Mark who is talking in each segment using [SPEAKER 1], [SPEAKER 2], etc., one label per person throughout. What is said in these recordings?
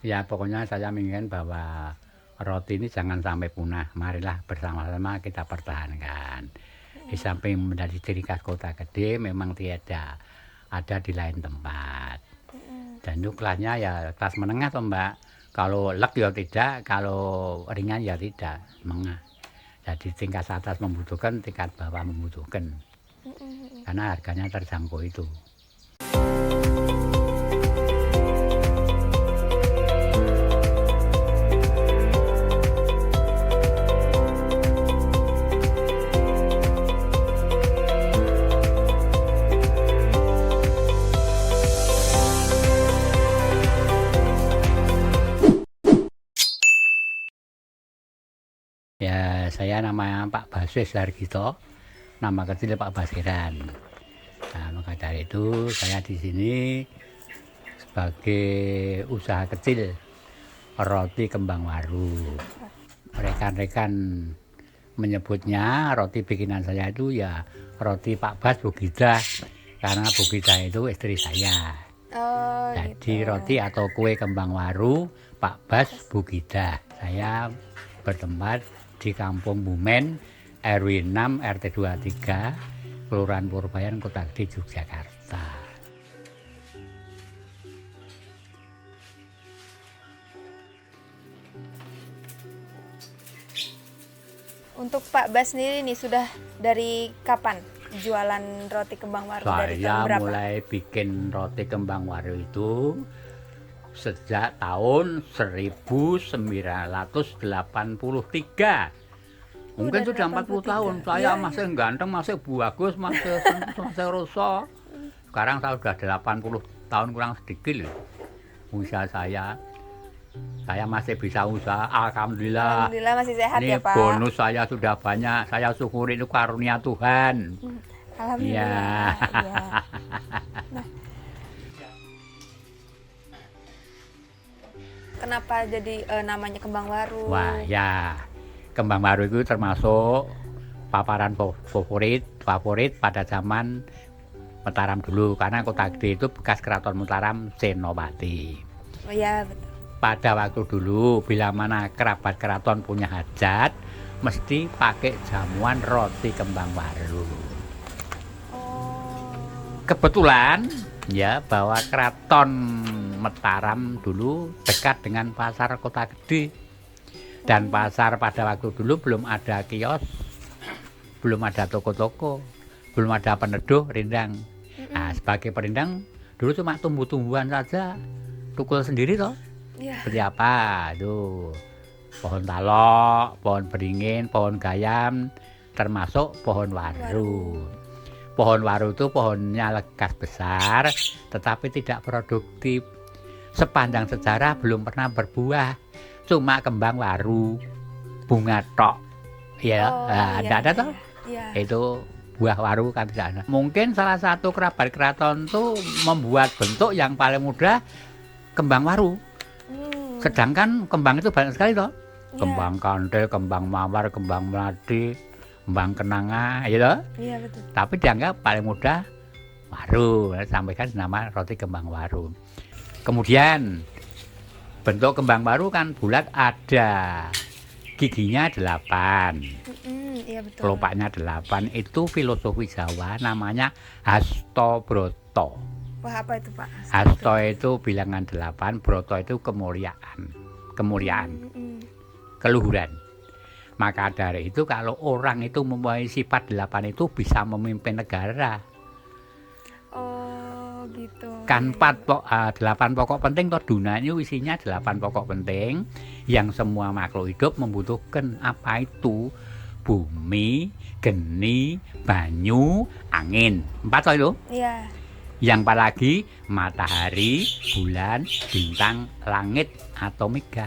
[SPEAKER 1] Ya pokoknya saya menginginkan bahwa roti ini jangan sampai punah. Marilah bersama-sama kita pertahankan. Di samping menjadi ciri khas Kota Gede memang tiada ada di lain tempat. Dan itu kelasnya ya kelas menengah toh Mbak. Kalau lek ya tidak, kalau ringan ya tidak. Menengah. Jadi tingkat atas membutuhkan, tingkat bawah membutuhkan. Karena harganya terjangkau itu. Ya, saya namanya Pak Baswes Sargito, nama kecil Pak Basiran. Nah, maka dari itu saya di sini sebagai usaha kecil roti kembang waru. Rekan-rekan menyebutnya roti bikinan saya itu ya roti Pak Bas Bugida, karena Bugida itu istri saya.
[SPEAKER 2] Oh,
[SPEAKER 1] Jadi
[SPEAKER 2] gitu.
[SPEAKER 1] roti atau kue kembang waru Pak Bas Bugida. Saya bertempat di Kampung Bumen, RW 6 RT 23, Kelurahan Purbayan, Kota Gede, Yogyakarta.
[SPEAKER 2] Untuk Pak Bas sendiri nih sudah dari kapan jualan roti kembang waru? Dari tahun
[SPEAKER 1] Saya
[SPEAKER 2] berapa?
[SPEAKER 1] mulai bikin roti kembang waru itu sejak tahun 1983. Mungkin
[SPEAKER 2] dari
[SPEAKER 1] sudah 40 tahun.
[SPEAKER 2] 83.
[SPEAKER 1] Saya
[SPEAKER 2] Iya,
[SPEAKER 1] masih ganteng, masih bagus, masih roso. Sekarang saya sudah 80 tahun kurang sedikit loh. Usaha saya masih bisa usaha. Alhamdulillah.
[SPEAKER 2] Alhamdulillah masih sehat
[SPEAKER 1] Ini
[SPEAKER 2] ya Pak.
[SPEAKER 1] bonus saya sudah banyak. Saya syukuri itu karunia Tuhan.
[SPEAKER 2] Alhamdulillah.
[SPEAKER 1] Iya.
[SPEAKER 2] Iya. Nah, kenapa jadi namanya kembang waru?
[SPEAKER 1] Wah ya, kembang waru itu termasuk paparan favorit pada zaman Mataram dulu, karena Kota Gede itu bekas Keraton Mataram Senopati.
[SPEAKER 2] Oh iya betul.
[SPEAKER 1] Pada waktu dulu bila mana kerabat keraton punya hajat mesti pakai jamuan roti kembang waru.
[SPEAKER 2] Oh.
[SPEAKER 1] Kebetulan ya bahwa Keraton Mataram dulu dekat dengan pasar Kota Gede, dan pasar pada waktu dulu belum ada kios, belum ada toko-toko, belum ada peneduh rindang. Nah, sebagai perindang dulu cuma tumbuh-tumbuhan saja, tukul sendiri toh.
[SPEAKER 2] Iya.
[SPEAKER 1] Seperti apa? Tuh, pohon talok, pohon beringin, pohon gayam, termasuk pohon waru. Pohon waru itu pohonnya legas besar, tetapi tidak produktif. Sepanjang sejarah belum pernah berbuah, cuma kembang waru, bunga tok. Ya,
[SPEAKER 2] Oh,
[SPEAKER 1] nah,
[SPEAKER 2] iya,
[SPEAKER 1] tidak ada
[SPEAKER 2] iya,
[SPEAKER 1] toh?
[SPEAKER 2] Iya.
[SPEAKER 1] Itu buah waru kan tidak ada. Mungkin salah satu kerabat keraton itu membuat bentuk yang paling mudah kembang waru. Sedangkan kembang itu banyak sekali toh.
[SPEAKER 2] Iya.
[SPEAKER 1] Kembang kantil, kembang mawar, kembang melati, kembang kenanga, ya toh.
[SPEAKER 2] Iya betul.
[SPEAKER 1] Tapi dianggap paling mudah waru, sampaikan nama roti kembang waru. Kemudian bentuk kembang waru kan bulat, ada giginya 8,
[SPEAKER 2] Iya betul.
[SPEAKER 1] kelopaknya 8. Itu filosofi Jawa namanya Hastobroto.
[SPEAKER 2] Wah, apa itu Pak?
[SPEAKER 1] Hasto itu bilangan 8, broto itu kemuliaan, keluhuran. Maka dari itu kalau orang itu mempunyai sifat 8 itu bisa memimpin negara.
[SPEAKER 2] Oh gitu.
[SPEAKER 1] Kan 8 pokok penting toh, dunia ini isinya 8 pokok penting yang semua makhluk hidup membutuhkan. Apa itu? Bumi, geni, banyu, angin. 4 toh itu.
[SPEAKER 2] Iya.
[SPEAKER 1] Yang apalagi matahari, bulan, bintang, langit atau mega.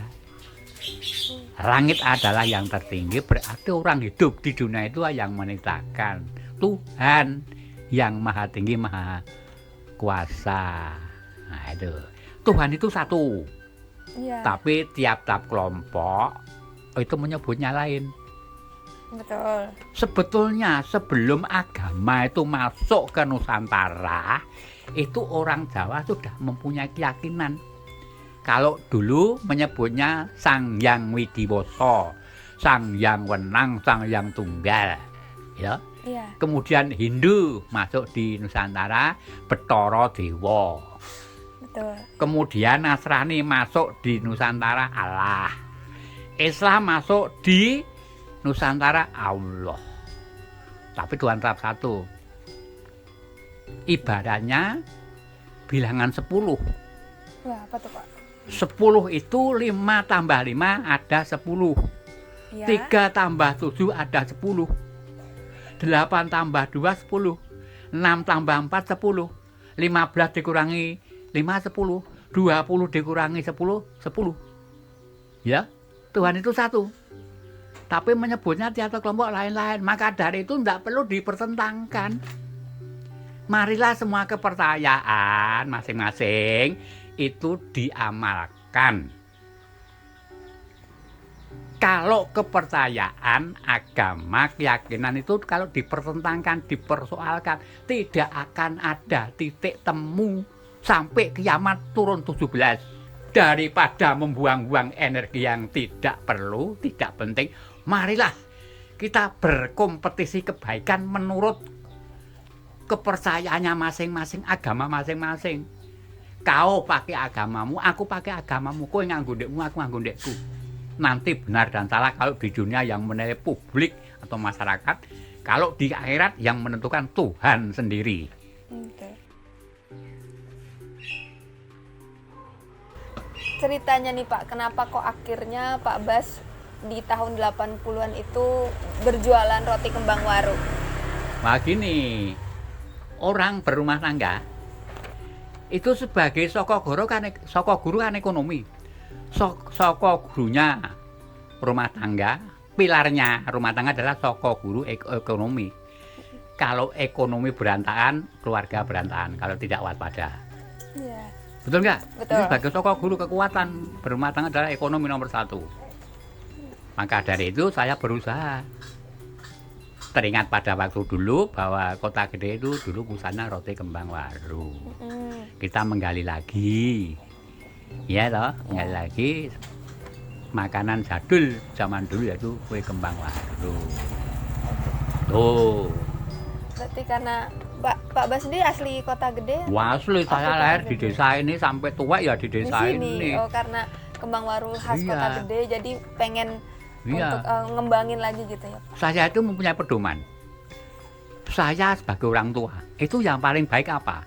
[SPEAKER 1] Langit adalah yang tertinggi, berarti orang hidup di dunia itu yang menitahkan Tuhan yang maha tinggi, maha kuasa. Nah itu, Tuhan itu satu.
[SPEAKER 2] Iya.
[SPEAKER 1] Tapi tiap-tiap kelompok itu menyebutnya lain.
[SPEAKER 2] Betul.
[SPEAKER 1] Sebetulnya sebelum agama itu masuk ke Nusantara, itu orang Jawa sudah mempunyai keyakinan Kalau dulu menyebutnya Sang Hyang Widiwasa, Sang Hyang Wenang, Sang Hyang Tunggal. Ya.
[SPEAKER 2] Iya.
[SPEAKER 1] Kemudian Hindu masuk di Nusantara Bathara Dewa.
[SPEAKER 2] Betul.
[SPEAKER 1] Kemudian Nasrani masuk di Nusantara Allah. Islam masuk di Nusantara Allah. Tapi Tuhan tetap satu. Ibaratnya bilangan 10.
[SPEAKER 2] Wah, apa tuh Pak?
[SPEAKER 1] 10 itu 5 tambah 5 ada 10.
[SPEAKER 2] Iya.
[SPEAKER 1] 3 tambah 7 ada 10. 8 tambah 2 10. 6 tambah 4 10. 15 dikurangi 5 10. 20 dikurangi 10 10. Ya, Tuhan itu satu. Tapi menyebutnya tiap kelompok lain-lain. Maka dari itu tidak perlu dipertentangkan. Marilah semua kepercayaan masing-masing itu diamalkan. Kalau kepercayaan, agama, keyakinan itu kalau dipertentangkan, dipersoalkan, tidak akan ada titik temu sampai kiamat turun 17. Daripada membuang-buang energi yang tidak perlu, tidak penting, marilah kita berkompetisi kebaikan menurut kepercayaannya masing-masing, agama masing-masing. Kau pakai agamamu, aku pakai agamamu, kau nganggo ndekmu, aku nganggo ndekku. Nanti benar dan salah kalau di dunia yang menilai publik atau masyarakat, kalau di akhirat yang menentukan Tuhan sendiri.
[SPEAKER 2] Oke. Ceritanya nih Pak, kenapa kok akhirnya Pak Bas di tahun 80-an itu berjualan roti kembang waru?
[SPEAKER 1] Nah gini, orang berumah tangga itu sebagai saka guru kan ekonomi. Saka gurunya rumah tangga, pilarnya rumah tangga adalah saka guru ekonomi. Kalau ekonomi berantakan, keluarga berantakan kalau tidak waspada.
[SPEAKER 2] Iya.
[SPEAKER 1] Betul nggak?
[SPEAKER 2] Betul.
[SPEAKER 1] Ini sebagai saka guru kekuatan berumah tangga adalah ekonomi nomor 1. Maka dari itu saya berusaha. Teringat pada waktu dulu bahwa Kota Gede itu dulu pusatnya roti kembang waru. Kita menggali lagi. Ya toh, menggali lagi makanan jadul zaman dulu yaitu kue kembang waru. Tuh.
[SPEAKER 2] Berarti karena Pak Bas sendiri asli Kota Gede?
[SPEAKER 1] Wah, asli saya lahir di desa ini sampai tua ya di desa
[SPEAKER 2] di sini.
[SPEAKER 1] ini.
[SPEAKER 2] Oh, karena kembang waru khas
[SPEAKER 1] Iya.
[SPEAKER 2] Kota Gede jadi pengen
[SPEAKER 1] Iya.
[SPEAKER 2] untuk ngembangin lagi gitu ya.
[SPEAKER 1] Saya itu mempunyai pedoman. Saya sebagai orang tua, itu yang paling baik apa?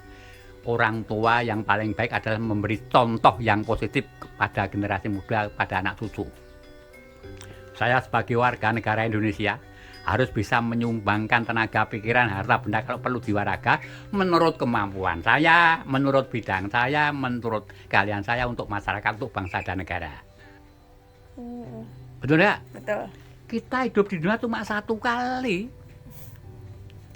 [SPEAKER 1] Orang tua yang paling baik adalah memberi contoh yang positif kepada generasi muda, pada anak cucu. Saya sebagai warga negara Indonesia harus bisa menyumbangkan tenaga pikiran, harta benda kalau perlu diwaraga menurut kemampuan saya, menurut bidang saya, menurut kalian saya untuk masyarakat, untuk bangsa dan negara. Betul nggak?
[SPEAKER 2] Betul.
[SPEAKER 1] Kita hidup di dunia cuma satu kali.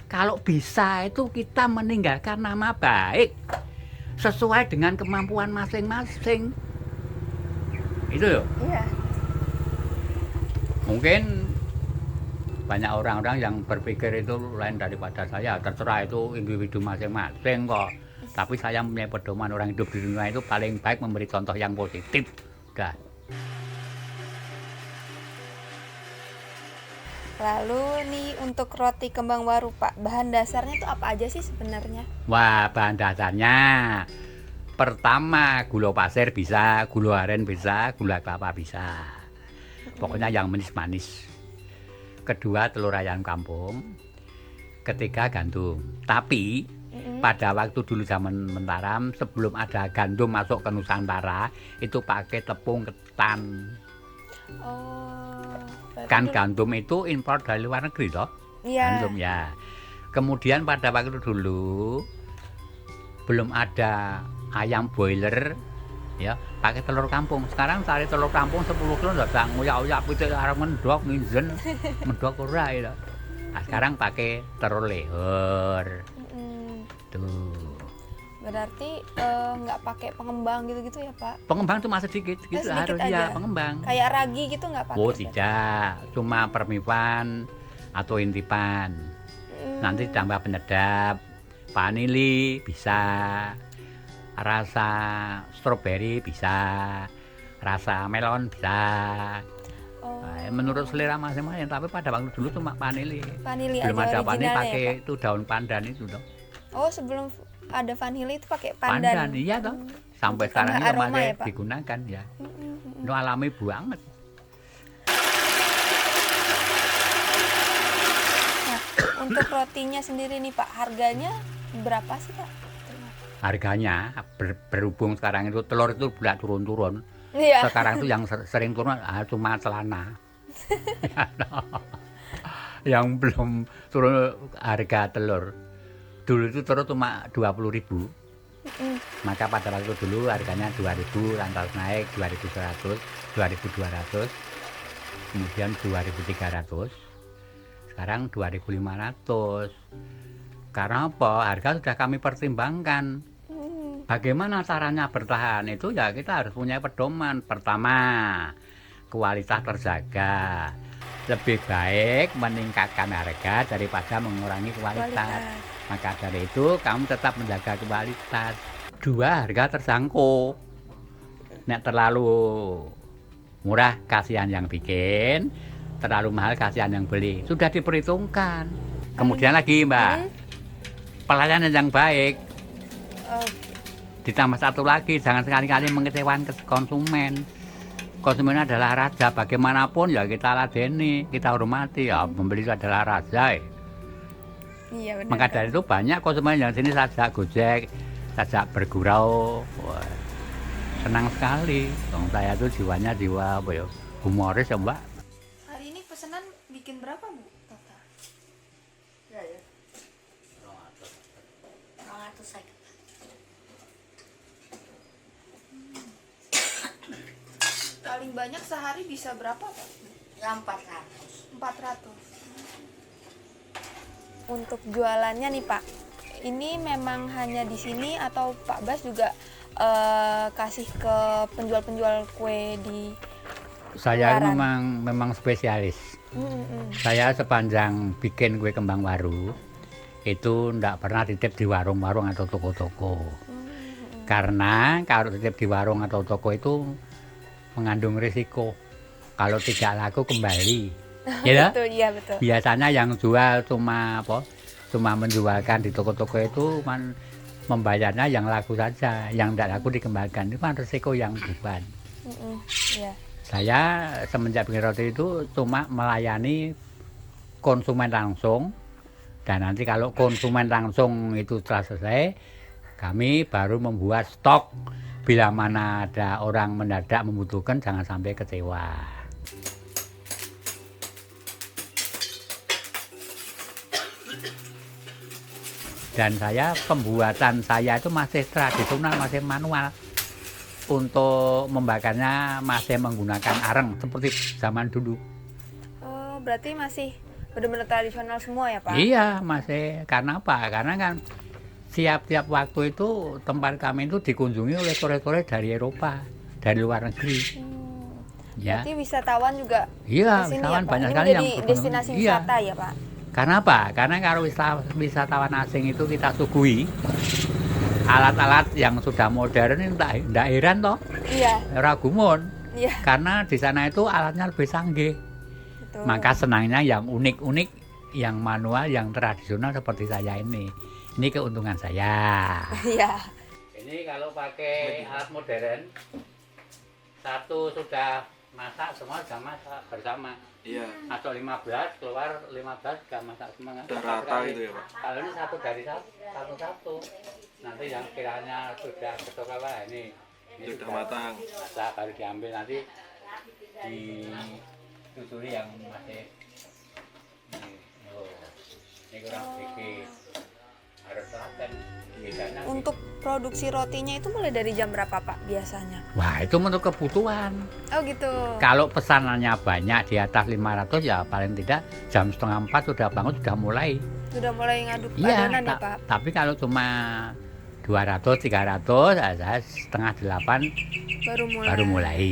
[SPEAKER 1] Kalau bisa itu kita meninggalkan nama baik sesuai dengan kemampuan masing-masing. Itu loh.
[SPEAKER 2] Iya.
[SPEAKER 1] Mungkin banyak orang-orang yang berpikir itu lain daripada saya. Terserah itu individu masing-masing kok. Tapi saya punya pedoman orang hidup di dunia itu paling baik memberi contoh yang positif. Udah.
[SPEAKER 2] Lalu nih untuk roti kembang waru Pak, bahan dasarnya itu apa aja sih sebenarnya?
[SPEAKER 1] Wah, bahan dasarnya pertama gula pasir bisa, gula aren bisa, gula kelapa bisa. Pokoknya yang manis-manis. Kedua telur ayam kampung. Ketiga gandum. Tapi pada waktu dulu zaman Mataram sebelum ada gandum masuk ke Nusantara itu pakai tepung ketan.
[SPEAKER 2] Oh.
[SPEAKER 1] Kan gandum itu impor dari luar negeri toh?
[SPEAKER 2] Iya.
[SPEAKER 1] Gandum ya. Kemudian pada waktu dulu belum ada ayam boiler ya, pakai telur kampung. Sekarang cari telur kampung 10 kilo udah tak nguyak-uyak pitik arep mendok nginjen. Mendok ora ya. Nah, sekarang pakai telur lehor. Tuh.
[SPEAKER 2] Berarti nggak pakai pengembang gitu-gitu ya Pak?
[SPEAKER 1] Pengembang cuma sedikit gitu
[SPEAKER 2] sedikit
[SPEAKER 1] harus ya
[SPEAKER 2] aja.
[SPEAKER 1] pengembang.
[SPEAKER 2] Kayak ragi gitu nggak pakai?
[SPEAKER 1] Oh tidak, cuma permipan atau intipan. Nanti tambah penyedap, vanili bisa, rasa stroberi bisa, rasa melon bisa.
[SPEAKER 2] Oh,
[SPEAKER 1] Menurut selera masing-masing, tapi pada waktu dulu cuma vanili.
[SPEAKER 2] vanili
[SPEAKER 1] Belum
[SPEAKER 2] aja
[SPEAKER 1] ada vanili
[SPEAKER 2] originalnya
[SPEAKER 1] pakai
[SPEAKER 2] ya, Pak?
[SPEAKER 1] itu daun pandan itu dong.
[SPEAKER 2] Oh, sebelum ada vanili itu pakai
[SPEAKER 1] Pandan,
[SPEAKER 2] pandan.
[SPEAKER 1] iya toh. Sampai
[SPEAKER 2] Untuk
[SPEAKER 1] sekarang
[SPEAKER 2] tambah
[SPEAKER 1] itu
[SPEAKER 2] aroma
[SPEAKER 1] masih
[SPEAKER 2] ya, Pak?
[SPEAKER 1] digunakan ya.
[SPEAKER 2] Mm-mm.
[SPEAKER 1] Itu alami banget.
[SPEAKER 2] Nah, untuk rotinya sendiri nih Pak, harganya berapa sih Pak?
[SPEAKER 1] Harganya berhubung sekarang itu telur itu tidak turun-turun.
[SPEAKER 2] Iya.
[SPEAKER 1] Sekarang itu yang sering turun cuma celana. Yang belum turun harga telur. Dulu itu turun cuma 20.000. Maka pada waktu dulu harganya 2.000, lantas naik 2.100, 2.200, kemudian 2.300. Sekarang 2.500. Karena apa? Harga sudah kami pertimbangkan. Bagaimana caranya bertahan itu ya kita harus punya pedoman. Pertama, kualitas terjaga. Lebih baik meningkatkan harga daripada mengurangi kualitas. Maka dari itu kamu tetap menjaga kualitas. Dua, harga terjangkau. Nek terlalu murah kasihan yang bikin, terlalu mahal kasihan yang beli. Sudah diperhitungkan. Kemudian lagi Mbak, pelayanan yang baik. Ditambah satu lagi, jangan sekali-kali mengecewakan konsumen. Konsumen adalah raja, bagaimanapun ya kita ladeni, kita hormati ya, pembeli itu adalah raja.
[SPEAKER 2] Iya benar.
[SPEAKER 1] Maka dari itu banyak konsumen yang sini sajak gojek, sajak bergurau. Wah, senang sekali. Saya itu jiwanya jiwa apa ya, humoris ya Mbak.
[SPEAKER 2] Hari ini pesanan bikin berapa Bu? Total?
[SPEAKER 3] Ya ya. 200 saja.
[SPEAKER 2] Paling banyak sehari bisa berapa Pak?
[SPEAKER 3] Ya 400.
[SPEAKER 2] 400. Untuk jualannya nih Pak, ini memang hanya di sini atau Pak Bas juga kasih ke penjual-penjual kue di
[SPEAKER 1] Saya
[SPEAKER 2] luaran?
[SPEAKER 1] memang spesialis.
[SPEAKER 2] Mm-mm.
[SPEAKER 1] Saya sepanjang bikin kue kembang waru itu ndak pernah titip di warung-warung atau toko-toko. Karena kalau titip di warung atau toko itu mengandung risiko. Kalau tidak laku kembali. Ya,
[SPEAKER 2] Betul, iya betul.
[SPEAKER 1] biasanya yang jual cuma apa? Cuma menjualkan di toko-toko itu membayarnya yang laku saja, yang tidak laku dikembalikan. Itu kan risiko yang beban.
[SPEAKER 2] Iya.
[SPEAKER 1] Saya semenjak bikin roti itu cuma melayani konsumen langsung, dan nanti kalau konsumen langsung itu telah selesai, kami baru membuat stok. Bila mana ada orang mendadak membutuhkan, jangan sampai kecewa. Dan pembuatan saya itu masih tradisional, masih manual. Untuk membakarnya masih menggunakan areng seperti zaman dulu.
[SPEAKER 2] Oh, berarti masih benar-benar tradisional semua ya Pak?
[SPEAKER 1] Iya, masih. Karena apa? Karena kan tiap waktu itu tempat kami itu dikunjungi oleh turis-turis dari Eropa, dari luar negeri. Ya.
[SPEAKER 2] Berarti wisatawan juga
[SPEAKER 1] Iya,
[SPEAKER 2] kesini
[SPEAKER 1] wisatawan
[SPEAKER 2] ya, Pak?
[SPEAKER 1] banyak
[SPEAKER 2] Ini
[SPEAKER 1] sekali
[SPEAKER 2] menjadi
[SPEAKER 1] yang berkunjung.
[SPEAKER 2] destinasi
[SPEAKER 1] Iya.
[SPEAKER 2] wisata ya Pak?
[SPEAKER 1] Karena apa? Karena kalau wisatawan asing itu kita suguhi alat-alat yang sudah modern, ini ndak heran toh,
[SPEAKER 2] Iya.
[SPEAKER 1] ora gumun.
[SPEAKER 2] Iya.
[SPEAKER 1] Karena di sana itu alatnya lebih canggih.
[SPEAKER 2] Betul.
[SPEAKER 1] Maka senangnya yang unik-unik, yang manual, yang tradisional seperti saya ini. Ini keuntungan saya.
[SPEAKER 2] Iya.
[SPEAKER 1] Ini kalau pakai alat modern, satu sudah masak, semua sudah masak bersama.
[SPEAKER 4] Iya,
[SPEAKER 1] Masuk 15, keluar 15, sudah masak semua.
[SPEAKER 4] udah rata gitu ya Pak.
[SPEAKER 1] Kalau ini satu dari satu. Nanti yang kiranya sudah betul apa ini
[SPEAKER 4] Sudah matang.
[SPEAKER 1] masak, baru diambil nanti disusuri yang masih ini kurang sedikit, harus telaten. Bedanya
[SPEAKER 2] Untuk produksi rotinya itu mulai dari jam berapa Pak biasanya?
[SPEAKER 1] wah, itu menurut kebutuhan.
[SPEAKER 2] Oh gitu.
[SPEAKER 1] Kalau pesanannya banyak di atas 500 ya paling tidak jam 3:30 sudah bangun, sudah mulai.
[SPEAKER 2] Sudah mulai ngaduk
[SPEAKER 1] Iya,
[SPEAKER 2] adonan ya Pak?
[SPEAKER 1] tapi kalau cuma 200, 300, ada 7:30
[SPEAKER 2] Baru mulai.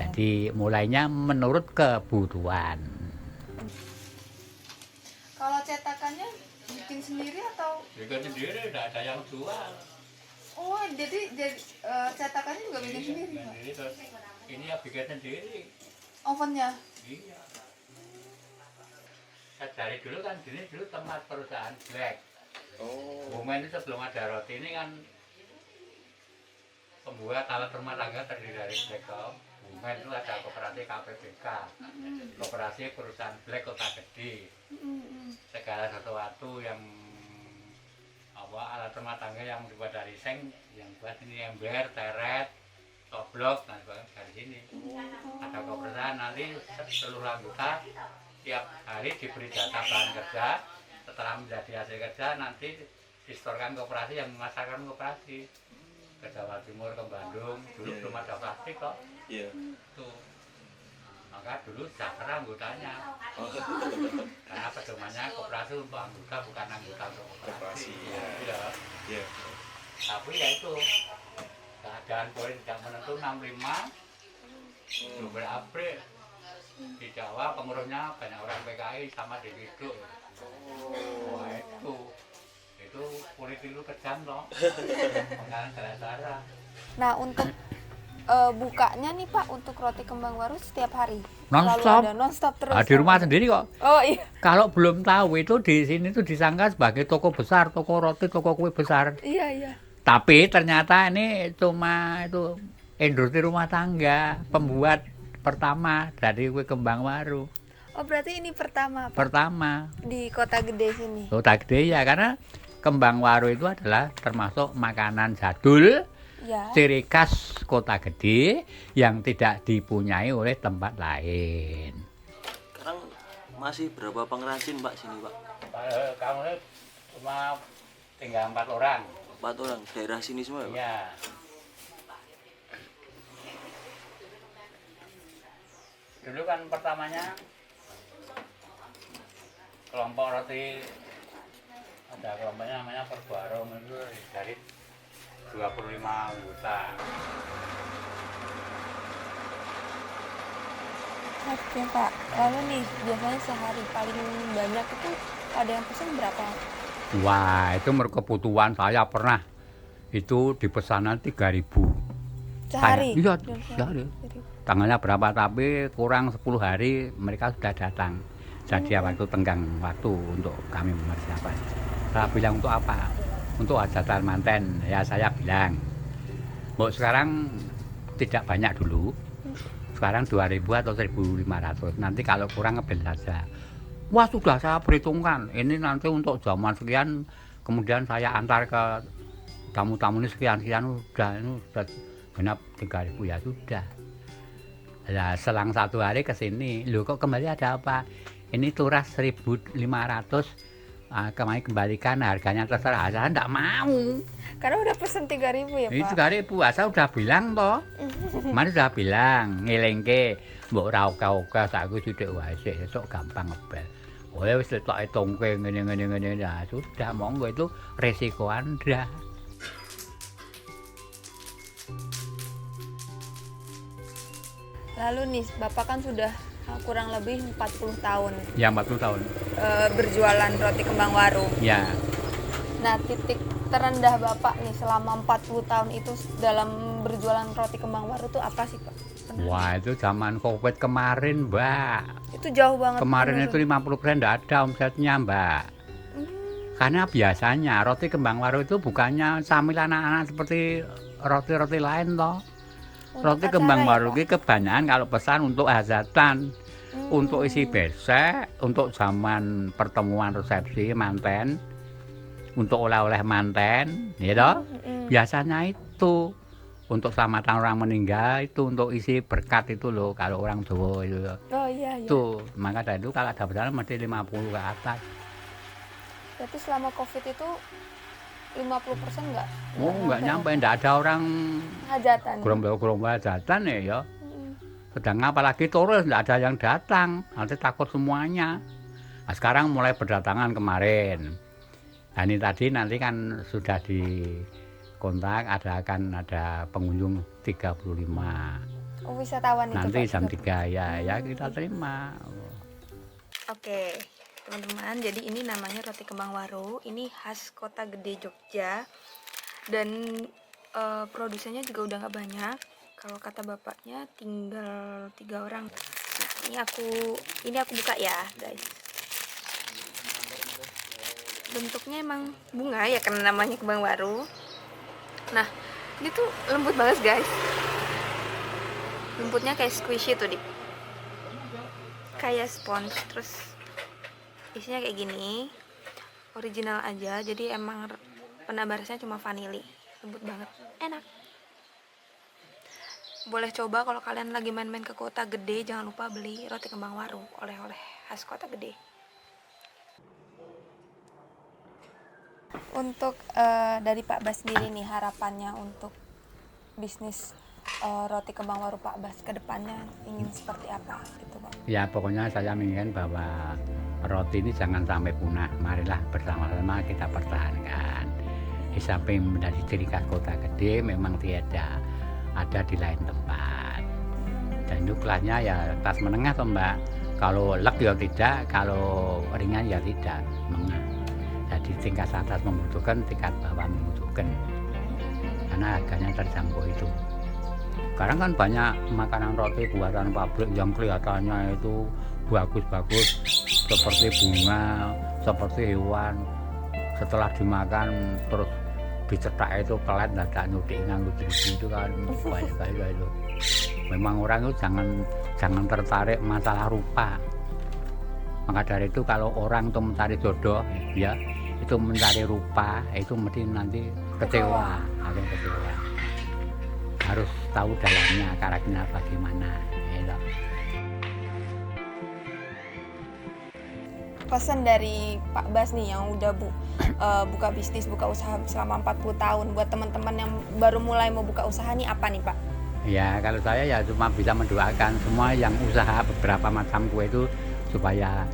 [SPEAKER 1] Jadi mulainya menurut kebutuhan.
[SPEAKER 2] Kalau cetakannya bikin sendiri atau?
[SPEAKER 1] Bikin sendiri, tidak ada yang jual.
[SPEAKER 2] Oh, jadi cetakannya juga bikin sendiri, Pak?
[SPEAKER 1] Sendiri terus ini ya bikin sendiri.
[SPEAKER 2] Ovennya?
[SPEAKER 1] Iya. Saya cari dulu kan ini dulu tempat perusahaan Black.
[SPEAKER 4] Oh.
[SPEAKER 1] Bumen itu sebelum ada roti ini kan pembuat alat rumah tangga terdiri dari Black. Bumen itu ada koperasi KPBK, koperasi perusahaan Black Kota Gede. Segala sesuatu yang alat rumah tangga yang dibuat dari seng, yang buat ini ember, teret, toblok, dan sebagainya dari sini. Ada koperasi nanti seluruh anggota tiap hari diberi jatah bahan kerja. Setelah menjadi hasil kerja nanti distorkan koperasi yang memasarkan koperasi ke Jawa Timur, ke Bandung. Dulu belum ada plastik kok.
[SPEAKER 4] Iya.
[SPEAKER 1] Tuh. Maka dulu sejahtera anggotanya. Karena pedomannya koperasi untuk anggota, bukan anggota untuk koperasi. Iya.
[SPEAKER 4] Iya.
[SPEAKER 1] Tapi ya itu keadaan poin tidak menentu 65 bulan April di Jawa pengurusnya banyak orang PKI sama di Widuk. Wah itu politik itu kejam loh. Makanya gara-gara.
[SPEAKER 2] Nah, untuk bukanya nih Pak, untuk roti kembang waru setiap hari?
[SPEAKER 1] Non-stop.
[SPEAKER 2] Selalu ada, non-stop terus?
[SPEAKER 1] Di rumah sendiri kok.
[SPEAKER 2] Oh iya.
[SPEAKER 1] Kalau belum tahu itu di sini tuh disangka sebagai toko besar, toko roti, toko kue besar.
[SPEAKER 2] Iya, iya.
[SPEAKER 1] Tapi ternyata ini cuma itu industri rumah tangga, pembuat pertama dari kue kembang waru.
[SPEAKER 2] Oh, berarti ini pertama Pak?
[SPEAKER 1] Pertama.
[SPEAKER 2] Di Kota Gede sini?
[SPEAKER 1] Kota Gede ya, karena kembang waru itu adalah termasuk makanan jadul,
[SPEAKER 2] Ya.
[SPEAKER 1] ciri khas Kota Gede yang tidak dipunyai oleh tempat lain.
[SPEAKER 5] Sekarang masih berapa pengrajin Pak sini Pak?
[SPEAKER 1] Kamu ini cuma tinggal 4 orang.
[SPEAKER 5] 4 orang, daerah sini semua ya Pak?
[SPEAKER 1] Iya. Dulu kan pertamanya kelompok roti, ada kelompoknya namanya Perbarum itu dari 25 anggota.
[SPEAKER 2] Oke Pak, lalu nih biasanya sehari paling banyak itu ada yang pesen berapa?
[SPEAKER 1] Wah, itu menurut kebutuhan saya pernah itu dipesanan 3.000.
[SPEAKER 2] Sehari?
[SPEAKER 1] Iya,
[SPEAKER 2] Dalam
[SPEAKER 1] sehari. Tanggalnya berapa, tapi kurang 10 hari mereka sudah datang. Jadi waktu tenggang waktu untuk kami mempersiapkan. Saya bilang untuk apa? Untuk hajatan manten. Ya saya bilang, sekarang tidak banyak dulu. Sekarang 2.000 atau 1.500. Nanti kalau kurang ngebel saja. Wah sudah saya perhitungkan. Ini nanti untuk zaman sekian, kemudian saya antar ke tamu-tamu ini sekian-sekian, ini sudah genap 3.000 ya sudah. Nah, selang 1 hari ke sini, loh kok kembali ada apa? Ini turas 1.500, kami kembalikan harganya terserah. Saya enggak mau.
[SPEAKER 2] Karena udah pesen 3.000 ya Pak?
[SPEAKER 1] Ini 3.000, saya udah bilang toh. Mari sudah bilang, ngelengke, mbok ra oke-oke, saiki sithik wae sik, esuk gampang ngebel. Oh ya wis tak hitungke ngene. Nah, sudah monggo itu resiko Anda.
[SPEAKER 2] Lalu nih, Bapak kan sudah kurang lebih 40 tahun
[SPEAKER 1] Ya 40 tahun.
[SPEAKER 2] Berjualan roti kembang waru.
[SPEAKER 1] Ya.
[SPEAKER 2] Nah, titik terendah Bapak nih selama 40 tahun itu dalam berjualan roti kembang waru itu apa sih Pak?
[SPEAKER 1] Wah, itu zaman Covid kemarin, Mbak.
[SPEAKER 2] Itu jauh banget.
[SPEAKER 1] Kemarin itu 50% enggak ada omsetnya, Mbak. Karena biasanya roti kembang waru itu bukannya sambil anak-anak seperti roti-roti lain toh. Roti kembang waru ini kebanyakan kalau pesan untuk hajatan, untuk isi besek, untuk zaman pertemuan resepsi manten, untuk oleh-oleh manten, ya toh. Biasanya itu untuk selamatan orang meninggal, itu untuk isi berkat itu loh kalau orang Jawa itu.
[SPEAKER 2] Oh iya.
[SPEAKER 1] Tuh, maka dari itu kalau ada pesanan mesti 50 ke atas.
[SPEAKER 2] Berarti selama Covid itu 50% enggak?
[SPEAKER 1] Oh, enggak nyampe, enggak ada orang
[SPEAKER 2] Hajatan.
[SPEAKER 1] gerombol-gerombol hajatan ya. Sedang apalagi turis enggak ada yang datang, nanti takut semuanya. Nah, sekarang mulai berdatangan kemarin. Nah, ini tadi nanti kan sudah dikontak akan ada pengunjung 35.
[SPEAKER 2] Oh, wisatawan itu
[SPEAKER 1] Nanti
[SPEAKER 2] Pak,
[SPEAKER 1] jam
[SPEAKER 2] 35.
[SPEAKER 1] 3 ya kita terima.
[SPEAKER 2] Oke, teman-teman, jadi ini namanya roti kembang waru. Ini khas Kota Gede Jogja. Dan produsennya juga udah nggak banyak. Kalau kata bapaknya tinggal 3 orang. Ini aku buka ya guys. Bentuknya emang bunga ya karena namanya kembang baru. Nah ini tuh lembut banget guys. Lembutnya kayak squishy tuh dik, kayak sponge. Terus isinya kayak gini, original aja. Jadi emang penambah rasanya cuma vanili. Lembut banget, enak. Boleh coba kalau kalian lagi main-main ke Kota Gede. Jangan lupa beli roti kembang waru, oleh-oleh khas Kota Gede. Untuk dari Pak Bas sendiri nih, harapannya untuk bisnis roti kembang waru Pak Bas ke depannya ingin seperti apa gitu Pak?
[SPEAKER 1] Ya pokoknya saya menginginkan bahwa roti ini jangan sampai punah. Marilah bersama-sama kita pertahankan. Di samping menjadi ciri khas Kota Gede, memang tiada ada di lain tempat. Dan itu kelasnya ya kelas menengah toh Mbak. Kalau lek ya tidak, kalau ringan ya tidak. Menengah. Jadi tingkat atas membutuhkan, tingkat bawah membutuhkan. Karena harganya terjangkau itu. Sekarang kan banyak makanan roti buatan pabrik yang kelihatannya itu bagus-bagus, seperti bunga, seperti hewan. Setelah dimakan terus dicetak itu pelat, tidak nyudikan lucu-lucu itu kan banyak sekali itu. Memang orang itu jangan tertarik masalah rupa. Maka dari itu kalau orang itu mencari jodoh, ya itu mencari rupa, itu mesti nanti kecewa. Harus tahu dalamnya, karakternya bagaimana. Ya.
[SPEAKER 2] Pesan dari Pak Bas nih yang udah buka bisnis, buka usaha selama 40 tahun buat teman-teman yang baru mulai mau buka usaha nih apa nih Pak?
[SPEAKER 1] Ya kalau saya ya cuma bisa mendoakan semua yang usaha beberapa macam kue itu supaya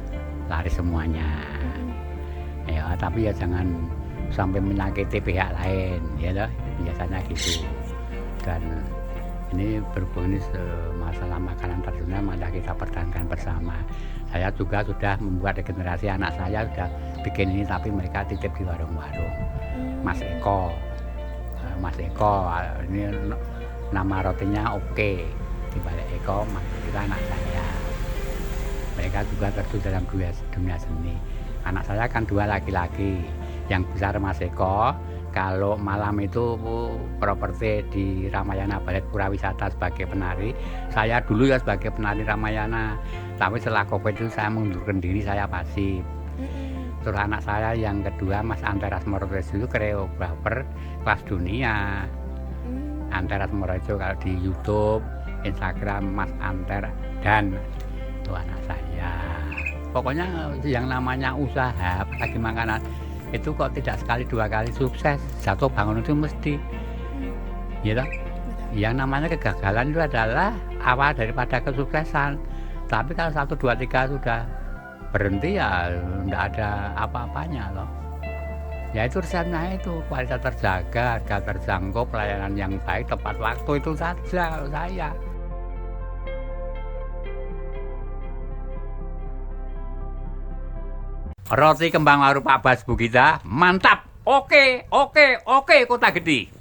[SPEAKER 1] laris semuanya. Ya tapi ya jangan sampai menyakiti pihak lain, ya loh, biasanya gitu. Dan ini berhubung ini masalah makanan tradisional, maka kita pertahankan bersama. Saya juga sudah membuat regenerasi, anak saya sudah bikin ini tapi mereka titip di warung-warung. Mas Eko, ini nama rotinya oke, di balik Eko, Mas itu anak saya. Mereka juga terjun dalam dunia seni. Anak saya kan 2 laki-laki, yang besar Mas Eko. Kalau malam itu properti di Ramayana Balai Pura Wisata sebagai penari. Saya dulu ya sebagai penari Ramayana. Tapi setelah COVID itu saya mengundurkan diri, saya pasif. Terus anak saya yang kedua Mas Anteras Morotejo itu koreografer kelas dunia. Anteras Morotejo kalau di YouTube, Instagram Mas Anter dan itu anak saya. Pokoknya yang namanya usaha apalagi makanan itu kok tidak sekali 2 kali sukses, jatuh bangun itu mesti, gitu. Yang namanya kegagalan itu adalah awal daripada kesuksesan. Tapi kalau 1, 2, 3 sudah berhenti ya tidak ada apa-apanya loh. Ya itu resepnya itu kualitas terjaga, harga terjangkau, pelayanan yang baik, tepat waktu, itu saja kalau saya. Roti kembang waru Pak Bas Bu Gita, mantap. Oke, Kota Gede.